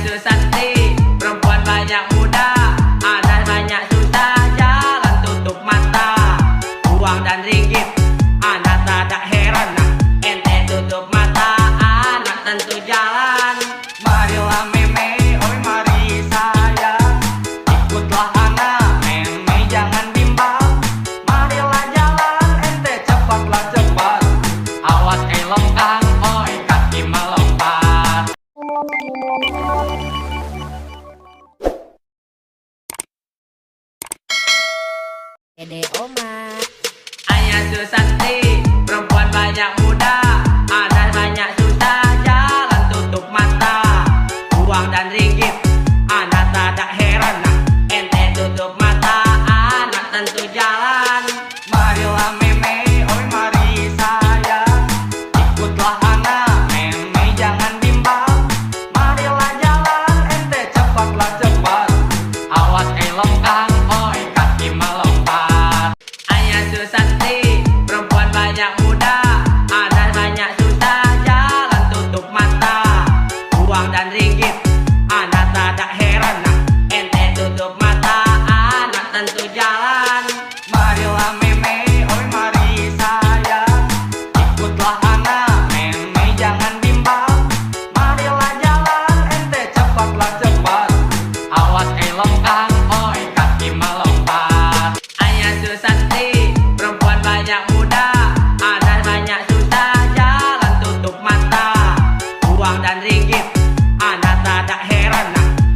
Susanti, perempuan banyak muda, ada banyak susah, jalan tutup mata. Uang dan ringgit, anak tak heran. Ente tutup mata, anak tentu jalan. Marilah meme, oi mari sayang, ikutlah anak, meme jangan bimbang. Marilah jalan, ente cepatlah cepat, awas elongkang, oi kaki melompat. Dede Oma. Ayah Susanti, perempuan banyak muda, ada banyak susah, jalan tutup mata. Uang dan ringgit, anak tak heran. Ente tutup mata, anak tentu jalan. Marilah meme, oi mari sayang, ikutlah anak, meme jangan bimbang. Marilah jalan, ente cepatlah cepat, awas elongkang, oi kaki melompat. Ayah Susanti, perempuan banyak muda, ada banyak susah, jalan tutup mata. Uang dan ringgit, anak tak heran. Ente tutup mata, anak tentu jalan. Marilah meme, oi mari sayang, ikutlah anak, meme jangan bimbang. Marilah jalan, ente cepatlah cepat, awas elongkang, oi kaki melompat. Ayah Susanti, perempuan banyak muda, ada banyak susah, jalan tutup mata. Uang dan ringgit, anak tak heran.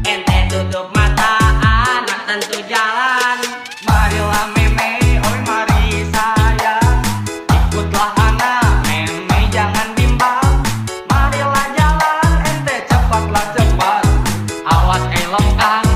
Ente tutup mata, anak tentu jalan. Marilah meme, oi mari sayang, ikutlah anak, meme jangan bimbang. Marilah jalan, ente cepatlah cepat, awas elongkang,